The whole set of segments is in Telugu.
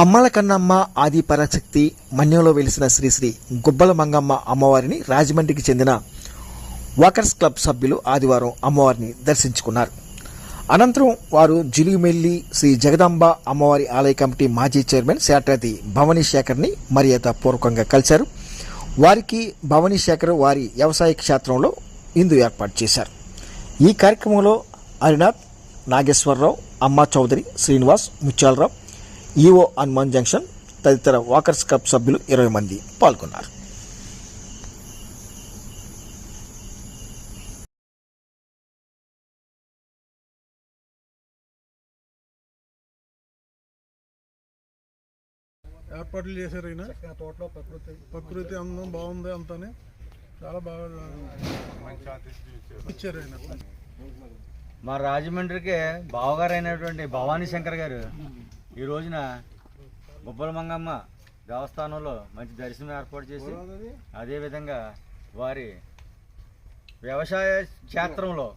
అమ్మల కన్నమ్మ ఆది పరాశక్తి మన్యంలో వెలిసిన శ్రీ శ్రీ గుబ్బల మంగమ్మ అమ్మవారిని రాజమండ్రికి చెందిన వాకర్స్ క్లబ్ సభ్యులు ఆదివారం అమ్మవారిని దర్శించుకున్నారు. అనంతరం వారు జిలుగుమెల్లి శ్రీ జగదాంబ అమ్మవారి ఆలయ కమిటీ మాజీ చైర్మన్ శాట్రతి భవానీ శేఖర్ని మర్యాదపూర్వకంగా కలిశారు. వారికి భవానీ శేఖర్ వారి వ్యవసాయ క్షేత్రంలో ఇందు ఏర్పాటు చేశారు. ఈ కార్యక్రమంలో హరినాథ్, నాగేశ్వరరావు, అమ్మా చౌదరి, శ్రీనివాస్, ముత్యాలరావు, ఈఓ హనుమాన్ జంక్షన్ తదితర వాకర్స్ క్లబ్ సభ్యులు 20 మంది పాల్గొన్నారు. ఏర్పాట్లు చేశారు. అయినా తోటలో ప్రకృతి అందం బాగుంది, అంతానే చాలా బాగా ఇచ్చారు. ఆయన మా రాజమండ్రికి బావగారు అయినటువంటి భవానీ శంకర్ గారు ఈ రోజున గుబ్బల మంగమ్మ దేవస్థానంలో మంచి దర్శనం ఏర్పాటు చేసి, అదేవిధంగా వారి వ్యవసాయ క్షేత్రంలో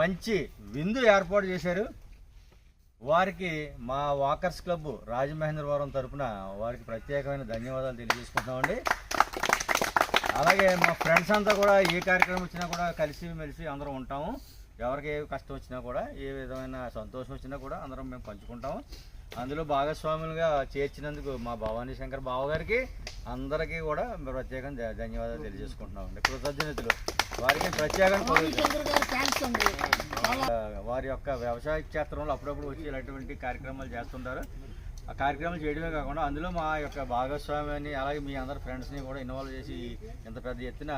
మంచి విందు ఏర్పాటు చేశారు. వారికి మా వాకర్స్ క్లబ్ రాజమహేంద్రవరం తరఫున వారికి ప్రత్యేకమైన ధన్యవాదాలు తెలియజేసుకుంటున్నామండి. అలాగే మా ఫ్రెండ్స్ అంతా కూడా ఏ కార్యక్రమం వచ్చినా కూడా కలిసి మెలిసి అందరం ఉంటాము. ఎవరికి ఏ కష్టం వచ్చినా కూడా, ఏ విధమైన సంతోషం వచ్చినా కూడా అందరం మేము పంచుకుంటాము. అందులో భాగస్వాములుగా చేర్చినందుకు మా భవానీ శంకర్ బావగారికి అందరికీ కూడా ప్రత్యేకంగా ధన్యవాదాలు తెలియజేసుకుంటున్నామండి. కృతజ్ఞతలు వారికి ప్రత్యేకంగా. వారి యొక్క వ్యవసాయ క్షేత్రంలో అప్పుడప్పుడు వచ్చి ఇలాంటి కార్యక్రమాలు చేస్తుంటారు. ఆ కార్యక్రమాలు చేయడమే కాకుండా అందులో మా యొక్క భాగస్వామ్యాన్ని, అలాగే మీ అందరి ఫ్రెండ్స్ని కూడా ఇన్వాల్వ్ చేసి ఇంత పెద్ద ఎత్తున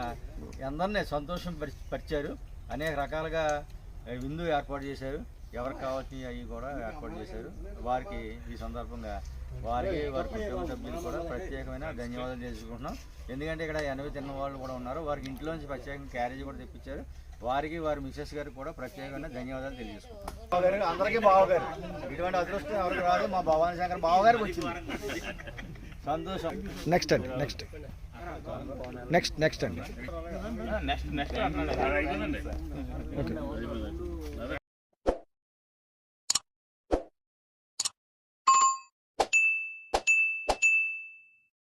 అందరినీ సంతోషం పరిచారు. అనేక రకాలుగా విందు ఏర్పాటు చేశారు. ఎవరికి కావాల్సినవి అవి కూడా ఏర్పాటు చేశారు. వారికి ఈ సందర్భంగా వారికి వారి కుటుంబ సభ్యులు కూడా ప్రత్యేకమైన ధన్యవాదాలు తెలుసుకుంటున్నాం. ఎందుకంటే ఇక్కడ 80 తిన్న వాళ్ళు కూడా ఉన్నారు. వారికి ఇంట్లోంచి ప్రత్యేకంగా క్యారేజ్ కూడా తెప్పించారు. వారికి వారి మిసెస్ గారికి కూడా ప్రత్యేకమైన ధన్యవాదాలు తెలియజేసుకుంటున్నాం. అందరికీ బావగారు, ఇటువంటి అదృష్టం ఎవరికి రాదు. మా భవానీ శంకర్ బావగారికి వచ్చింది. సంతోషం. నెక్స్ట్ అండి నెక్స్ట్ అండి. నెక్స్ట్